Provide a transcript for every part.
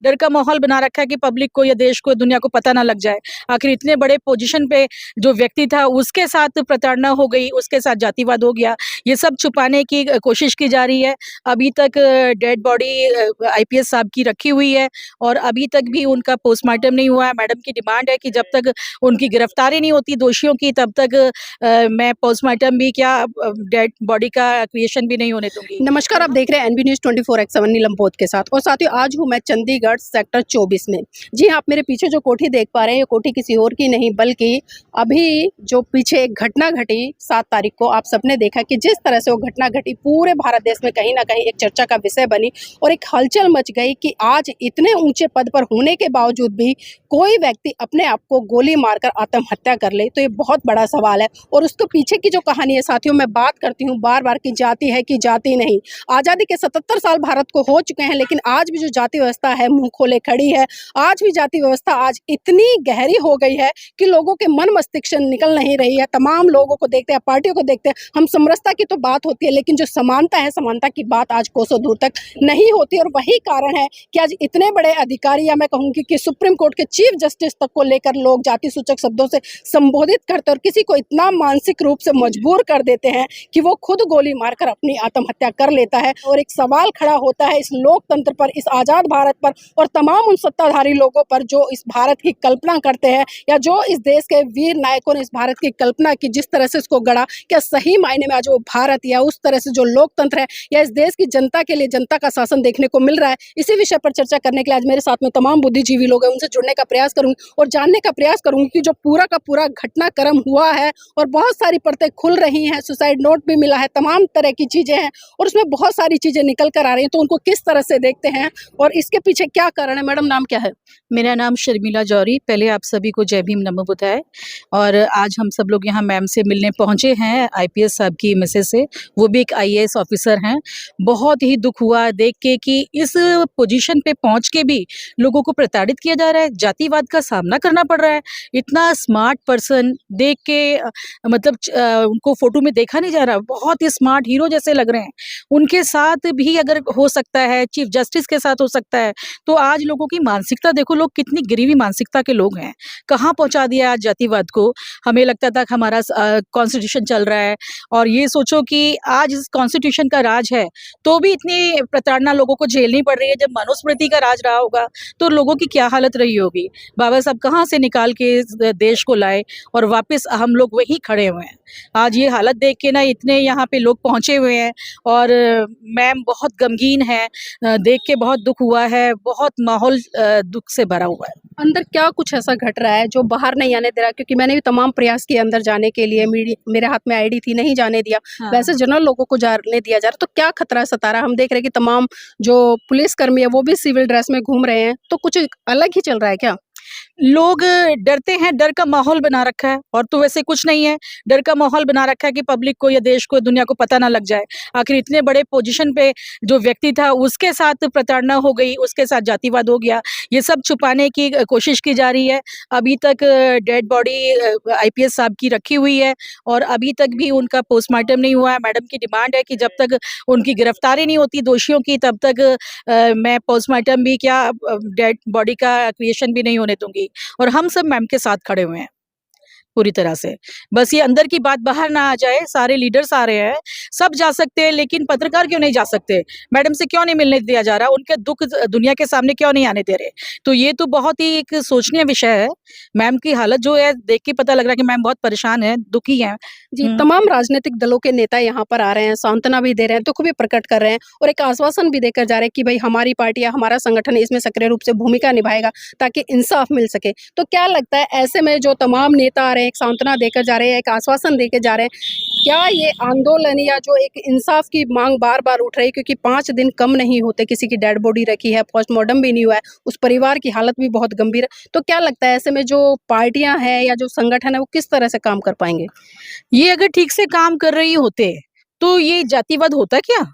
डर का माहौल बना रखा है कि पब्लिक को या देश को दुनिया को पता ना लग जाए। आखिर इतने बड़े पोजीशन पे जो व्यक्ति था उसके साथ प्रताड़ना हो गई, उसके साथ जातिवाद हो गया। ये सब छुपाने की कोशिश की जा रही है। अभी तक डेड बॉडी आईपीएस साहब की रखी हुई है और अभी तक भी उनका पोस्टमार्टम नहीं हुआ है। मैडम की डिमांड है कि जब तक उनकी गिरफ्तारी नहीं होती दोषियों की तब तक मैं पोस्टमार्टम भी क्या डेड बॉडी का क्रिएशन भी नहीं होने दूंगी। नमस्कार, आप देख रहे हैं एनबी न्यूज़ 24/7 नीलम बोध के साथ। और साथियों, आज हूं मैं चंडीगढ़ सेक्टर 24 में। जी हाँ, आप मेरे पीछे जो कोठी देख पा रहे हैं, ये कोठी किसी और की नहीं बल्कि अभी जो पीछे एक घटना घटी 7 तारीख को, आप सबने देखा कि जिस तरह से वो घटना घटी पूरे भारत देश में कहीं ना कहीं एक चर्चा का विषय बनी और एक हलचल मच गई कि आज इतने ऊंचे पद पर होने के बावजूद भी कोई व्यक्ति अपने आप को गोली मारकर आत्महत्या कर ले, तो ये बहुत बड़ा सवाल है। और उसके पीछे की जो कहानी है साथियों, मैं बात करती हूँ बार बार की जाति है कि जाति नहीं। आज़ादी के 77 साल भारत को हो चुके हैं, लेकिन आज भी जो जाति व्यवस्था है मुंह खोले खड़ी है। आज भी जाति व्यवस्था आज इतनी गहरी हो गई है कि लोगों के मन मस्तिष्क से निकल नहीं रही है। तमाम लोगों को देखते हैं, पार्टियों को देखते हैं, हम समरसता की तो बात होती है, लेकिन जो समानता है, समानता की बात आज कोसों दूर तक नहीं होती। और वही कारण है कि आज इतने बड़े अधिकारी, या मैं कहूँगी कि सुप्रीम कोर्ट के चीफ जस्टिस तक को लेकर लोग जाति सूचक शब्दों से संबोधित करते और किसी को इतना मानसिक रूप से मजबूर कर देते हैं कि वो खुद गोली मारकर अपनी आत्महत्या कर लेता है। और एक सवाल खड़ा होता है इस लोकतंत्र पर, इस आजाद भारत पर और तमाम उन सत्ताधारी लोगों पर जो इस भारत की कल्पना करते हैं, या जो इस देश के वीर नायकों ने इस भारत की कल्पना की, जिस तरह से इसको गढ़ा, क्या सही मायने में आज वो भारत या उस तरह से जो लोकतंत्र है या इस देश की जनता के लिए जनता का शासन देखने को मिल रहा है। इसी विषय पर चर्चा करने के लिए आज मेरे साथ में तमाम बुद्धिजीवी लोग हैं, उनसे जुड़ने का प्रयास करूंगी और जानने का प्रयास करूंगी कि जो पूरा का पूरा घटनाक्रम हुआ है और बहुत सारी परतें खुल रही हैं, सुसाइड नोट भी मिला है, तमाम तरह की चीजें हैं और उसमें बहुत सारी चीजें निकल कर आ रही हैं, तो उनको किस तरह से देखते हैं और इसके पीछे क्या कारण है। मैडम, नाम क्या है? मेरा नाम शर्मिला जौहरी। पहले आप सभी को जय भीम नमो बुद्धाय। और आज हम सब लोग यहाँ मैम से मिलने पहुँचे हैं, आईपीएस साहब की मिसेस से, वो भी एक आईएएस ऑफिसर हैं। बहुत ही दुख हुआ देख के कि इस पोजीशन पे पहुँच के भी लोगों को प्रताड़ित किया जा रहा है, जातिवाद का सामना करना पड़ रहा है। इतना स्मार्ट पर्सन देख के मतलब उनको फोटो में देखा नहीं जा रहा, बहुत ही स्मार्ट हीरो जैसे लग रहे हैं। उनके साथ भी अगर हो सकता है, चीफ जस्टिस के साथ हो सकता है, तो आज लोगों की मानसिकता देखो, लोग कितनी गिरी मानसिकता के लोग हैं, कहाँ पहुंचा दिया आज जातिवाद को। हमें लगता था कि हमारा कॉन्स्टिट्यूशन चल रहा है और ये सोचो कि आज इस कॉन्स्टिट्यूशन का राज है तो भी इतनी प्रताड़ना लोगों को झेलनी पड़ रही है। जब मनुस्मृति का राज रहा होगा तो लोगों की क्या हालत रही होगी। बाबा साहब कहाँ से निकाल के इस देश को लाए और वापस हम लोग वहीं खड़े हुए हैं। आज ये हालत देख के ना इतने यहाँ पे लोग पहुंचे हुए हैं और मैम बहुत गमगीन है, देख के बहुत दुख हुआ है, बहुत माहौल दुख से भरा हुआ है। अंदर क्या कुछ ऐसा घट रहा है जो बाहर नहीं आने दे रहा? क्योंकि मैंने भी तमाम प्रयास किए अंदर जाने के लिए, मेरे हाथ में आईडी थी, नहीं जाने दिया। हाँ। वैसे जनरल लोगों को जाने दिया जा रहा, तो क्या खतरा सता रहा? हम देख रहे हैं कि तमाम जो पुलिसकर्मी है वो भी सिविल ड्रेस में घूम रहे हैं, तो कुछ अलग ही चल रहा है क्या? लोग डरते हैं, डर का माहौल बना रखा है और तो वैसे कुछ नहीं है। डर का माहौल बना रखा है कि पब्लिक को या देश को दुनिया को पता ना लग जाए। आखिर इतने बड़े पोजीशन पे जो व्यक्ति था उसके साथ प्रताड़ना हो गई, उसके साथ जातिवाद हो गया। ये सब छुपाने की कोशिश की जा रही है। अभी तक डेड बॉडी आईपीएस साहब की रखी हुई है और अभी तक भी उनका पोस्टमार्टम नहीं हुआ है। मैडम की डिमांड है कि जब तक उनकी गिरफ्तारी नहीं होती दोषियों की तब तक मैं पोस्टमार्टम भी क्या डेड बॉडी का क्रिएशन भी नहीं होने दूंगी। और हम सब मैम के साथ खड़े हुए हैं पूरी तरह से। बस ये अंदर की बात बाहर ना आ जाए। सारे लीडर्स आ रहे हैं, सब जा सकते हैं, लेकिन पत्रकार क्यों नहीं जा सकते? मैडम से क्यों नहीं मिलने दिया जा रहा? उनके दुख दुनिया के सामने क्यों नहीं आने दे रहे? तो ये तो बहुत ही एक सोचनीय विषय है। मैम की हालत जो है देख के पता लग रहा है कि मैम बहुत परेशान है, दुखी है। जी, तमाम राजनीतिक दलों के नेता यहाँ पर आ रहे हैं, सांत्वना भी दे रहे हैं, दुख भी प्रकट कर रहे हैं और एक आश्वासन भी देकर जा रहे हैं कि भाई हमारी पार्टी या हमारा संगठन इसमें सक्रिय रूप से भूमिका निभाएगा ताकि इंसाफ मिल सके। तो क्या लगता है ऐसे में जो तमाम नेता आ रहे हैं, एक सांत्वना देकर जा रहे हैं, एक आश्वासन देकर जा रहे हैं, क्या ये आंदोलन या जो एक इंसाफ की मांग बार बार उठ रही है, क्योंकि 5 दिन कम नहीं होते, किसी की डेड बॉडी रखी है, पोस्टमार्टम भी नहीं हुआ है, उस परिवार की हालत भी बहुत गंभीर है, तो क्या लगता है ऐसे में जो पार्टियां हैं या जो संगठन है वो किस तरह से काम कर पाएंगे? ये अगर ठीक से काम कर रही होते तो ये जातिवाद होता क्या?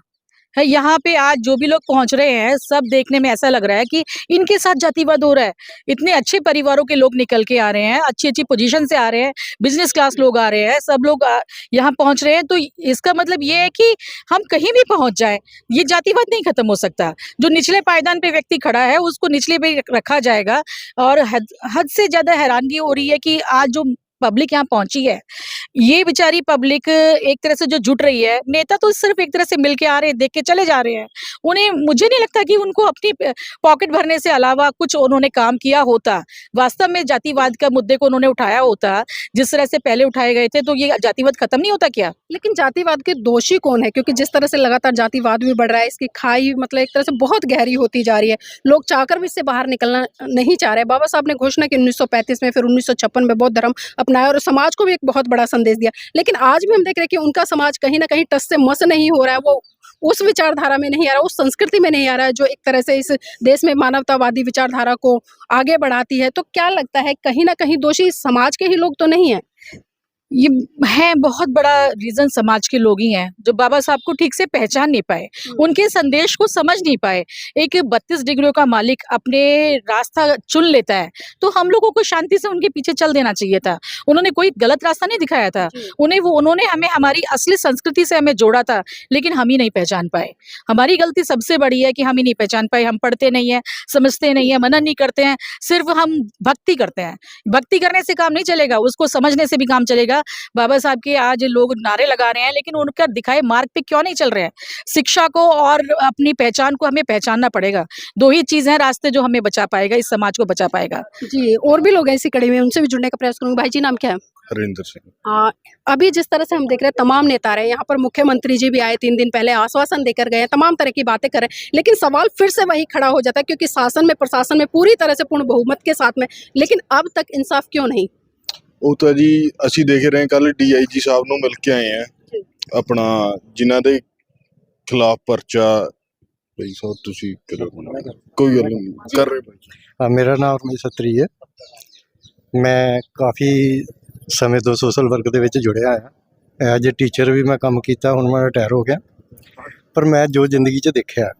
है। यहाँ पे आज जो भी लोग पहुंच रहे हैं, सब देखने में ऐसा लग रहा है कि इनके साथ जातिवाद हो रहा है। इतने अच्छे परिवारों के लोग निकल के आ रहे हैं, अच्छी-अच्छी पोजीशन से आ रहे हैं, बिज़नेस क्लास लोग आ रहे हैं, सब लोग यहाँ पहुँच रहे हैं। तो इसका मतलब ये है कि हम कहीं भी पहुँच जाएँ, ये जातिवाद नहीं खत्म हो सकता। जो निचले पायदान पे व्यक्ति खड़ा है, उसको निचले पे रखा जाएगा। और हद हद से ज़्यादा हैरानगी हो रही है कि आज जो पब्लिक यहाँ पहुँची है, ये बेचारी पब्लिक एक तरह से जो जुट रही है, नेता तो सिर्फ़ एक तरह से मिल के आ रहे हैं, देख के चले जा रहे हैं। उन्हें मुझे नहीं लगता कि उनको अपनी पॉकेट भरने से अलावा कुछ उन्होंने काम किया होता। वास्तव में जातिवाद का मुद्दे को उन्होंने उठाया होता, जिस तरह से पहले उठाए गए थे, तो ये जातिवाद खत्म नहीं होता क्या? लेकिन जातिवाद के दोषी कौन है? क्योंकि जिस तरह से लगातार जातिवाद भी बढ़ रहा है, इसकी खाई मतलब एक तरह से बहुत गहरी होती जा रही है। लोग चाहकर भी इससे बाहर निकलना नहीं चाह रहे। बाबा साहब ने घोषणा की 1935 में, फिर 1956 में बौद्ध धर्म अपनाया और समाज को भी एक बहुत बड़ा संदेश दिया। लेकिन आज भी हम देख रहे हैं कि उनका समाज कहीं न कहीं टस से मस नहीं हो रहा है, वो उस विचारधारा में नहीं आ रहा, उस संस्कृति में नहीं आ रहा है, जो एक तरह से इस देश में मानवतावादी विचारधारा को आगे बढ़ाती है। तो क्या लगता है कहीं न कहीं दोषी समाज के ही लोग तो नहीं हैं? ये है बहुत बड़ा रीज़न समाज के लोग ही हैं, जो बाबा साहब को ठीक से पहचान नहीं पाए, उनके संदेश को समझ नहीं पाए। एक 32 डिग्रियों का मालिक अपने रास्ता चुन लेता है, तो हम लोगों को शांति से उनके पीछे चल देना चाहिए था। उन्होंने कोई गलत रास्ता नहीं दिखाया था। उन्होंने हमें हमारी असली संस्कृति से हमें जोड़ा था, लेकिन हम ही नहीं पहचान पाए। हमारी गलती सबसे बड़ी है कि हम ही नहीं पहचान पाए। हम पढ़ते नहीं हैं, समझते नहीं हैं, मनन नहीं करते हैं, सिर्फ़ हम भक्ति करते हैं। भक्ति करने से काम नहीं चलेगा, उसको समझने से भी काम चलेगा। बाबा साहब के आज लोग नारे लगा रहे हैं, लेकिन उनका दिखाए मार्ग पे क्यों नहीं चल रहे हैं? शिक्षा को और अपनी पहचान को हमें पहचानना पड़ेगा। 2 ही चीज़ हैं रास्ते जो हमें बचा पाएगा, इस समाज को बचा पाएगा। जी, और भी लोग हैं इसी कड़ी में, उनसे भी जुड़ने का प्रयास करूँगी। भाई जी नाम क्या है? हरिंदर सिंह। अभी जिस तरह से हम देख रहे हैं तमाम नेता आ रहे हैं, यहाँ पर मुख्यमंत्री जी भी आए 3 दिन पहले, आश्वासन देकर गए हैं, तमाम तरह की बातें कर रहे हैं। लेकिन सवाल फिर से वही खड़ा हो जाता है क्योंकि शासन में, प्रशासन में पूरी तरह से पूर्ण बहुमत के साथ में, लेकिन अब तक इंसाफ क्यों नहीं? ਉਹ ਤਾਂ ਜੀ ਅਸੀਂ ਦੇਖ ਰਹੇ ਹਾਂ ਕੱਲ ਡੀਆਈਜੀ ਸਾਹਿਬ ਨੂੰ ਮਿਲ ਕੇ ਆਏ ਆ ਆਪਣਾ ਜਿਨ੍ਹਾਂ ਦੇ ਖਿਲਾਫ ਪਰਚਾ ਬਈ ਸਾਹਿਬ ਤੁਸੀਂ ਕਰੋ ਕੋਈ ਗੱਲ ਨਹੀਂ ਕਰ ਰਹੇ ਬਾਈ हाँ, मेरा नाम रमेश सत्री है। मैं काफ़ी समय तो सोशल वर्क ਦੇ ਵਿੱਚ ਜੁੜਿਆ ਆ। ਐਜ ए टीचर भी मैं ਕੰਮ ਕੀਤਾ, ਹੁਣ मैं रिटायर हो गया। पर मैं जो ज़िंदगी 'ਚ देखा,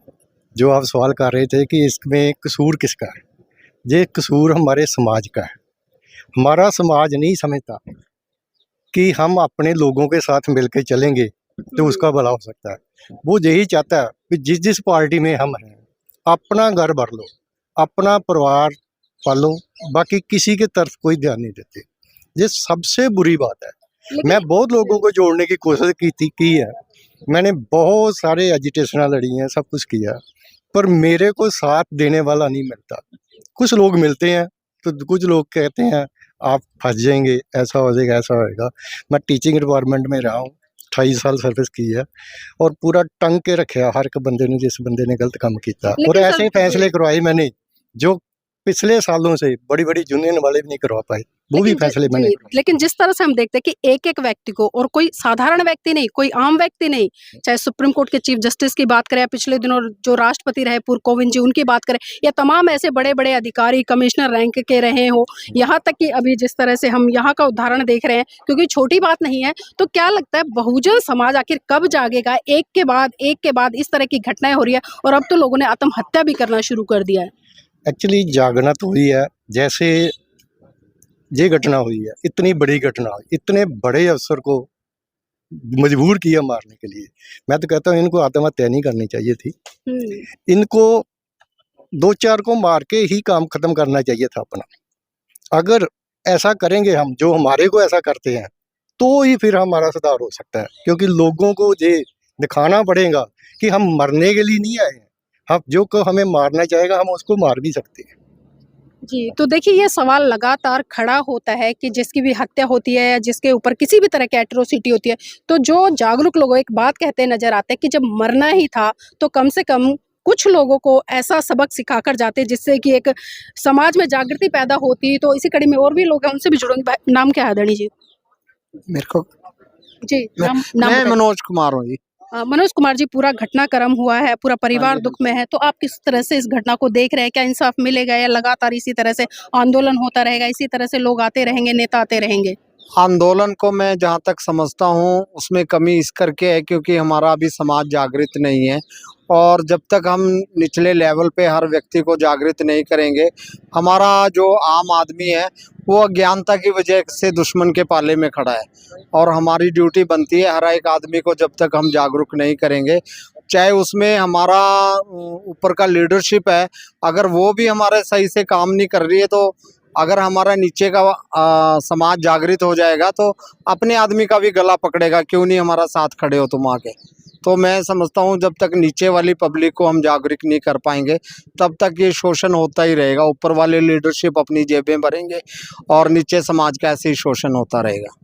जो आप सवाल कर रहे थे कि इसमें कसूर किसका है, ये कसूर हमारे समाज का है। हमारा समाज नहीं समझता कि हम अपने लोगों के साथ मिलकर चलेंगे तो उसका भला हो सकता है। वो यही चाहता है कि जिस जिस पार्टी में हम हैं, अपना घर भर लो, अपना परिवार पालो, बाकी किसी की तरफ कोई ध्यान नहीं देते। ये सबसे बुरी बात है। मैं बहुत लोगों को जोड़ने की कोशिश की है, मैंने बहुत सारे एजिटेशनां लड़ी हैं, सब कुछ किया, पर मेरे को साथ देने वाला नहीं मिलता। कुछ लोग मिलते हैं तो कुछ लोग कहते हैं आप फंस जाएंगे, ऐसा हो जाएगा, ऐसा होएगा। मैं टीचिंग डिपार्टमेंट में रहा हूँ, 28 साल सर्विस की है और पूरा टंग के रखा हर एक बंदे ने जिस बंदे ने गलत काम किया, और ऐसे ही फैसले करवाए मैंने जो पिछले सालों से बड़ी बड़ी यूनियन वाले भी नहीं करवा पाए, वो भी फैसले मैंने करवाए। लेकिन जिस तरह से हम देखते हैं कि एक एक व्यक्ति को, और कोई साधारण व्यक्ति नहीं, कोई आम व्यक्ति नहीं, चाहे सुप्रीम कोर्ट के चीफ जस्टिस की बात करें, पिछले दिनों जो राष्ट्रपति रहे पूर्व कोविंद जी, उनकी बात करें, या तमाम ऐसे बड़े बड़े अधिकारी कमिश्नर रैंक के रहे हो, यहाँ तक कि अभी जिस तरह से हम यहाँ का उदाहरण देख रहे हैं, क्योंकि छोटी बात नहीं है। तो क्या लगता है बहुजन समाज आखिर कब जागेगा? एक के बाद इस तरह की घटनाएं हो रही है और अब तो लोगों ने आत्महत्या भी करना शुरू कर दिया है। एक्चुअली जागना तो हुई है, जैसे ये घटना हुई है, इतनी बड़ी घटना, इतने बड़े अफसर को मजबूर किया मारने के लिए। मैं तो कहता हूँ इनको आत्महत्या नहीं करनी चाहिए थी, इनको 2-4 को मार के ही काम खत्म करना चाहिए था अपना। अगर ऐसा करेंगे हम, जो हमारे को ऐसा करते हैं, तो ही फिर हमारा सुधार हो सकता है, क्योंकि लोगों को ये दिखाना पड़ेगा कि हम मरने के लिए नहीं आए हैं, हम जो को हमें मारना चाहेगा हम उसको मार भी सकते हैं। जी, तो देखिए ये सवाल लगातार खड़ा होता है कि जिसकी भी हत्या होती है या जिसके ऊपर किसी भी तरह की एट्रोसिटी होती है, तो जो जागरूक लोग एक बात कहते नजर आते हैं कि जब मरना ही था तो कम से कम कुछ लोगों को ऐसा सबक सिखाकर जाते जिससे कि एक समाज में जागृति पैदा होती। तो इसी कड़ी में और भी लोग हैं, उनसे भी जुड़ेंगे। नाम क्या है आदरणीय जी? मेरे को जी, मैं, नाम मैं बताइए। मनोज कुमार हूँ जी। मनोज कुमार जी, पूरा घटनाक्रम हुआ है, पूरा परिवार दुख में है, तो आप किस तरह से इस घटना को देख रहे हैं? क्या इंसाफ मिलेगा या लगातार इसी तरह से आंदोलन होता रहेगा, इसी तरह से लोग आते रहेंगे, नेता आते रहेंगे? आंदोलन को मैं जहाँ तक समझता हूँ उसमें कमी इस करके है क्योंकि हमारा अभी समाज जागृत नहीं है, और जब तक हम निचले लेवल पे हर व्यक्ति को जागृत नहीं करेंगे, हमारा जो आम आदमी है वो अज्ञानता की वजह से दुश्मन के पाले में खड़ा है। और हमारी ड्यूटी बनती है हर एक आदमी को, जब तक हम जागरूक नहीं करेंगे, चाहे उसमें हमारा ऊपर का लीडरशिप है, अगर वो भी हमारे सही से काम नहीं कर रही है, तो अगर हमारा नीचे का समाज जागृत हो जाएगा तो अपने आदमी का भी गला पकड़ेगा, क्यों नहीं हमारा साथ खड़े हो तुम आके। तो मैं समझता हूँ जब तक नीचे वाली पब्लिक को हम जागरूक नहीं कर पाएंगे तब तक ये शोषण होता ही रहेगा। ऊपर वाले लीडरशिप अपनी जेबें भरेंगे और नीचे समाज का ऐसे ही शोषण होता रहेगा।